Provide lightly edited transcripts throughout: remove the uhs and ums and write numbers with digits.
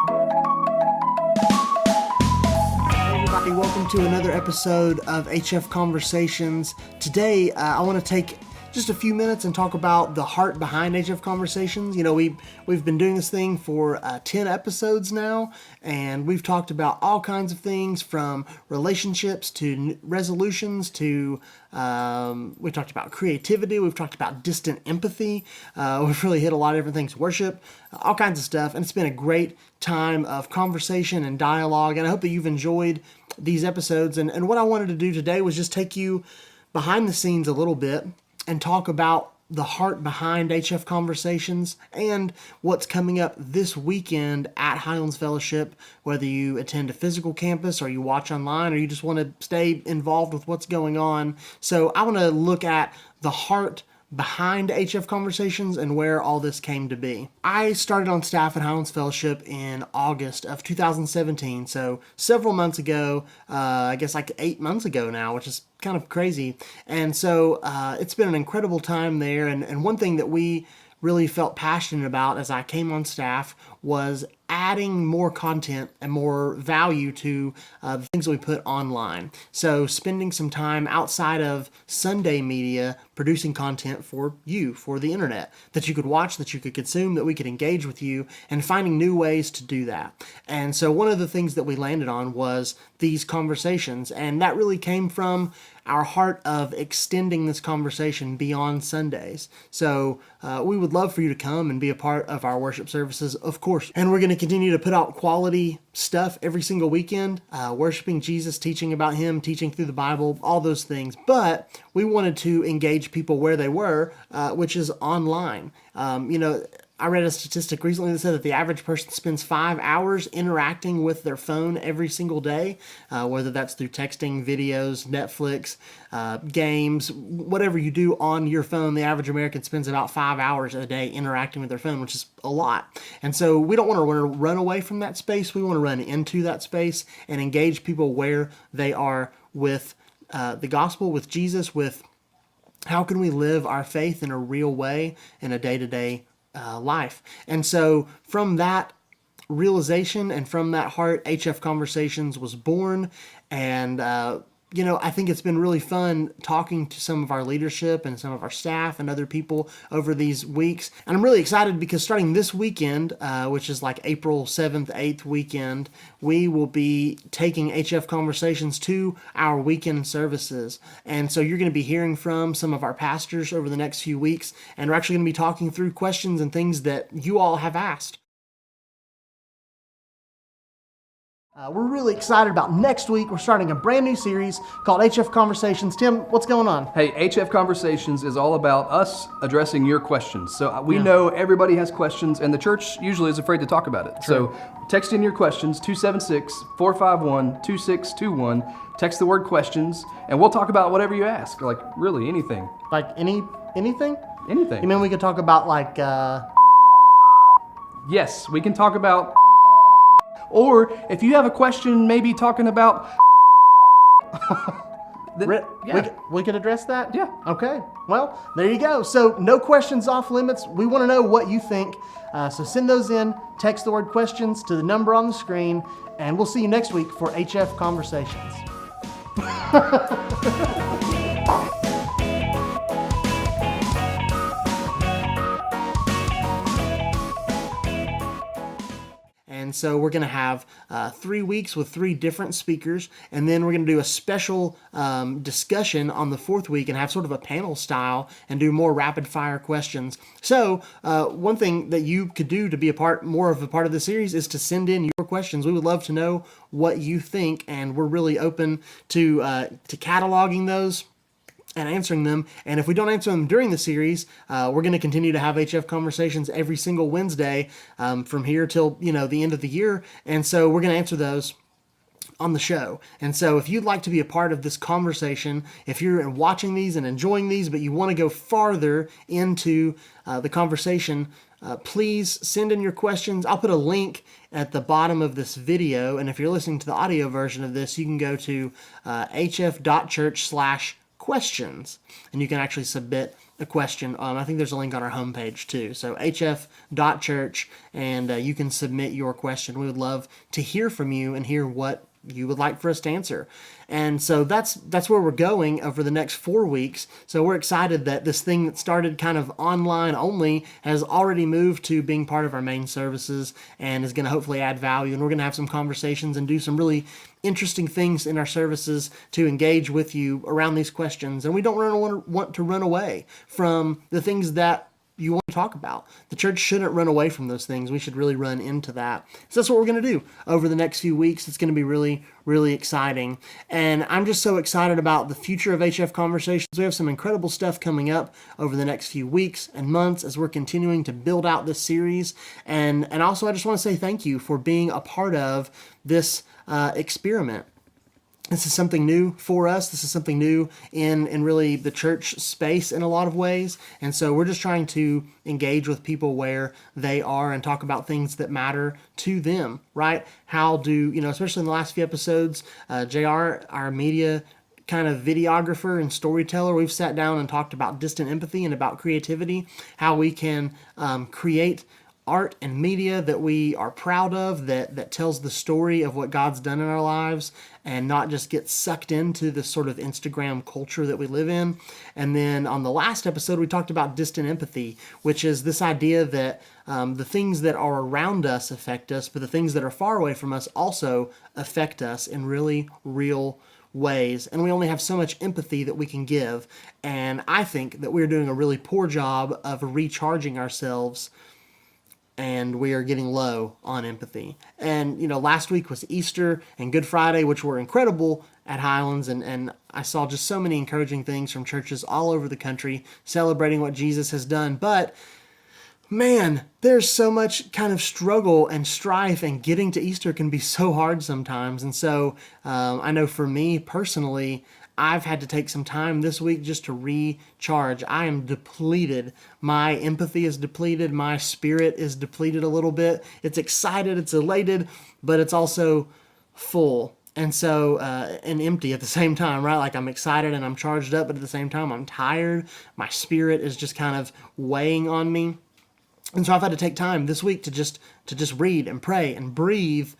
Everybody, welcome to another episode of HF Conversations. Today, I want to take just a few minutes and talk about the heart behind HF Conversations. You know, we've been doing this thing for 10 episodes now, and we've talked about all kinds of things from relationships to resolutions to we talked about creativity. We've talked about distant empathy. We've really hit a lot of different things, worship, all kinds of stuff, and it's been a great time of conversation and dialogue, and I hope that you've enjoyed these episodes. And what I wanted to do today was just take you behind the scenes a little bit and talk about the heart behind HF Conversations and what's coming up this weekend at Highlands Fellowship, whether you attend a physical campus or you watch online or you just want to stay involved with what's going on. So I want to look at the heart behind HF Conversations and where all this came to be. I started on staff at Highlands Fellowship in August of 2017, so several months ago, I guess like 8 months ago now, which is kind of crazy. And so it's been an incredible time there, and one thing that we really felt passionate about as I came on staff was adding more content and more value to the things that we put online. So spending some time outside of Sunday media producing content for you, for the internet, that you could watch, that you could consume, that we could engage with you, and finding new ways to do that. And so one of the things that we landed on was these conversations, and that really came from our heart of extending this conversation beyond Sundays. So we would love for you to come and be a part of our worship services, of course. And we're going to continue to put out quality stuff every single weekend, worshiping Jesus, teaching about Him, teaching through the Bible, all those things. But we wanted to engage people where they were, which is online. I read a statistic recently that said that the average person spends 5 hours interacting with their phone every single day, whether that's through texting, videos, Netflix, games, whatever you do on your phone. The average American spends about 5 hours a day interacting with their phone, which is a lot. And so we don't want to run away from that space. We want to run into that space and engage people where they are with the gospel, with Jesus, with how can we live our faith in a real way in a day-to-day life. And so from that realization and from that heart, HF Conversations was born. And I think it's been really fun talking to some of our leadership and some of our staff and other people over these weeks. And I'm really excited because starting this weekend, which is like April 7th, 8th weekend, we will be taking HF Conversations to our weekend services. And so you're going to be hearing from some of our pastors over the next few weeks, and we're actually going to be talking through questions and things that you all have asked. We're really excited about next week. We're starting a brand new series called HF Conversations. Tim, what's going on? Hey, HF Conversations is all about us addressing your questions. So we know everybody has questions, and the church usually is afraid to talk about it. True. So text in your questions, 276-451-2621. Text the word questions, and we'll talk about whatever you ask, like really anything. Like anything? Anything. You mean we could talk about like... Yes, we can talk about... Or if you have a question, maybe talking about... We could address that? Yeah. Okay. Well, there you go. So no questions off limits. We want to know what you think. So send those in. Text the word questions to the number on the screen. And we'll see you next week for HF Conversations. And so we're going to have 3 weeks with 3 different speakers, and then we're going to do a special discussion on the 4th week and have sort of a panel style and do more rapid fire questions. So one thing that you could do to be more of a part of the series is to send in your questions. We would love to know what you think, and we're really open to cataloging those and answering them. And if we don't answer them during the series, we're going to continue to have HF Conversations every single Wednesday from here till the end of the year. And so we're going to answer those on the show. And so if you'd like to be a part of this conversation, if you're watching these and enjoying these, but you want to go farther into the conversation, please send in your questions. I'll put a link at the bottom of this video. And if you're listening to the audio version of this, you can go to hf.church/questions, and you can actually submit a question, I think there's a link on our homepage too. So hf.church, and you can submit your question. We would love to hear from you and hear what you would like for us to answer. And so that's where we're going over the next 4 weeks. So we're excited that this thing that started kind of online only has already moved to being part of our main services and is going to hopefully add value. And we're going to have some conversations and do some really interesting things in our services to engage with you around these questions. And we don't want to run away from the things that you want to talk about. The church shouldn't run away from those things. We should really run into that. So that's what we're going to do over the next few weeks. It's going to be really, really exciting. And I'm just so excited about the future of HF Conversations. We have some incredible stuff coming up over the next few weeks and months as we're continuing to build out this series. And also, I just want to say thank you for being a part of this experiment. This is something new for us. This is something new in really the church space in a lot of ways. And so we're just trying to engage with people where they are and talk about things that matter to them, right? How do, especially in the last few episodes, JR, our media kind of videographer and storyteller, we've sat down and talked about distant empathy and about creativity, how we can create art and media that we are proud of, that tells the story of what God's done in our lives and not just get sucked into this sort of Instagram culture that we live in. And then on the last episode, we talked about distant empathy, which is this idea that the things that are around us affect us, but the things that are far away from us also affect us in really real ways, and we only have so much empathy that we can give. And I think that we're doing a really poor job of recharging ourselves, and we are getting low on empathy. And, last week was Easter and Good Friday, which were incredible at Highlands, and I saw just so many encouraging things from churches all over the country celebrating what Jesus has done. But, man, there's so much kind of struggle and strife, and getting to Easter can be so hard sometimes. And so I know for me personally, I've had to take some time this week just to recharge. I am depleted. My empathy is depleted. My spirit is depleted a little bit. It's excited, it's elated, but it's also full. And so, and empty at the same time, right? Like I'm excited and I'm charged up, but at the same time, I'm tired. My spirit is just kind of weighing on me. And so I've had to take time this week to just read and pray and breathe,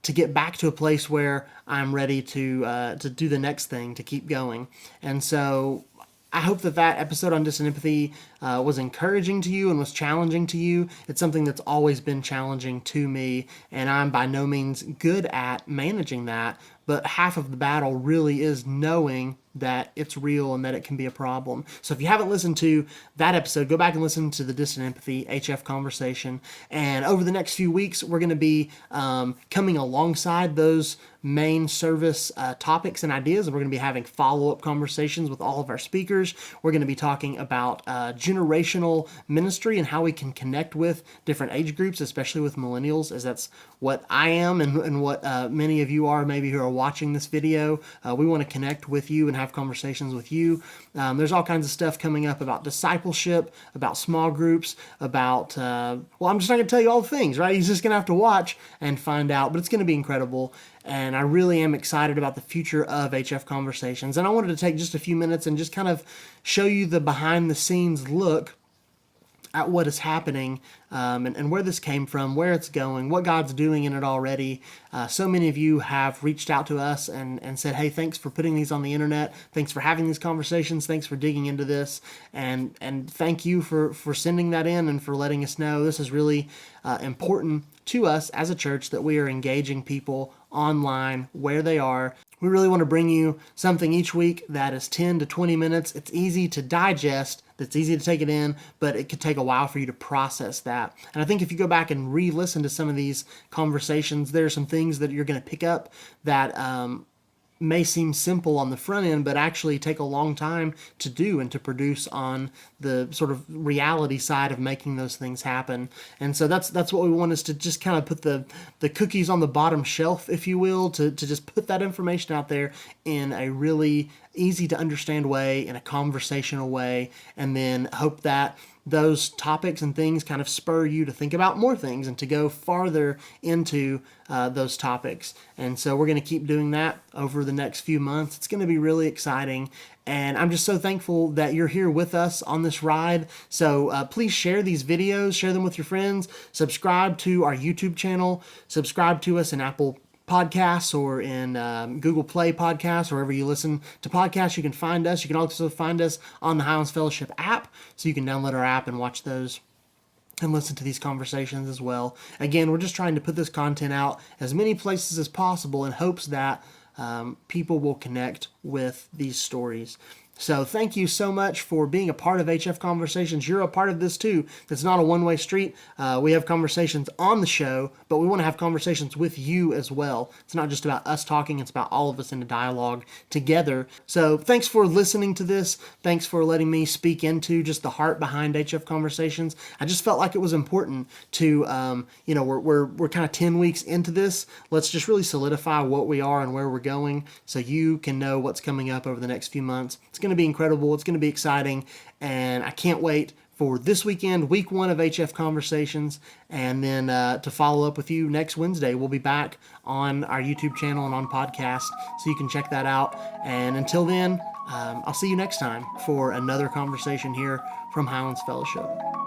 to get back to a place where I'm ready to do the next thing, to keep going. And so I hope that episode on distant empathy was encouraging to you and was challenging to you. It's something that's always been challenging to me, and I'm by no means good at managing that. But half of the battle really is knowing that it's real and that it can be a problem. So if you haven't listened to that episode, go back and listen to the Distant Empathy HF conversation. And over the next few weeks, we're going to be coming alongside those main service topics and ideas, and we're going to be having follow-up conversations with all of our speakers. We're going to be talking about generational ministry and how we can connect with different age groups, especially with millennials, as that's what I am and what many of you are maybe who are watching this video. We want to connect with you and have conversations with you. There's all kinds of stuff coming up about discipleship, about small groups, about, well, I'm just not going to tell you all the things, right? You're just going to have to watch and find out, but it's going to be incredible. And I really am excited about the future of HF Conversations. And I wanted to take just a few minutes and just kind of show you the behind-the-scenes look at what is happening and where this came from, where it's going, what God's doing in it already. So many of you have reached out to us and said, hey, thanks for putting these on the internet. Thanks for having these conversations. Thanks for digging into this. And thank you for sending that in and for letting us know. This is really important to us as a church that we are engaging people online where they are. We really want to bring you something each week that is 10 to 20 minutes. It's easy to digest, that's easy to take it in, but it could take a while for you to process that. And I think if you go back and re-listen to some of these conversations, there are some things that you're going to pick up that may seem simple on the front end, but actually take a long time to do and to produce on the sort of reality side of making those things happen. And so that's what we want, is to just kind of put the cookies on the bottom shelf, if you will, to just put that information out there in a really easy to understand way, in a conversational way, and then hope that those topics and things kind of spur you to think about more things and to go farther into those topics. And so we're going to keep doing that over the next few months. It's going to be really exciting. And I'm just so thankful that you're here with us on this ride. So please share these videos, share them with your friends, subscribe to our YouTube channel, subscribe to us in Apple Podcasts or in Google Play Podcasts, wherever you listen to podcasts, you can find us. You can also find us on the Highlands Fellowship app, so you can download our app and watch those and listen to these conversations as well. Again, we're just trying to put this content out as many places as possible in hopes that people will connect with these stories. So thank you so much for being a part of HF Conversations. You're a part of this too. It's not a one-way street. We have conversations on the show, but we want to have conversations with you as well. It's not just about us talking. It's about all of us in a dialogue together. So thanks for listening to this. Thanks for letting me speak into just the heart behind HF Conversations. I just felt like it was important to, we're kind of 10 weeks into this. Let's just really solidify what we are and where we're going so you can know what's coming up over the next few months. It's going to be incredible. It's going to be exciting. And I can't wait for this weekend, week 1 of HF Conversations, and then to follow up with you next Wednesday. We'll be back on our YouTube channel and on podcast, so you can check that out. And until then, I'll see you next time for another conversation here from Highlands Fellowship.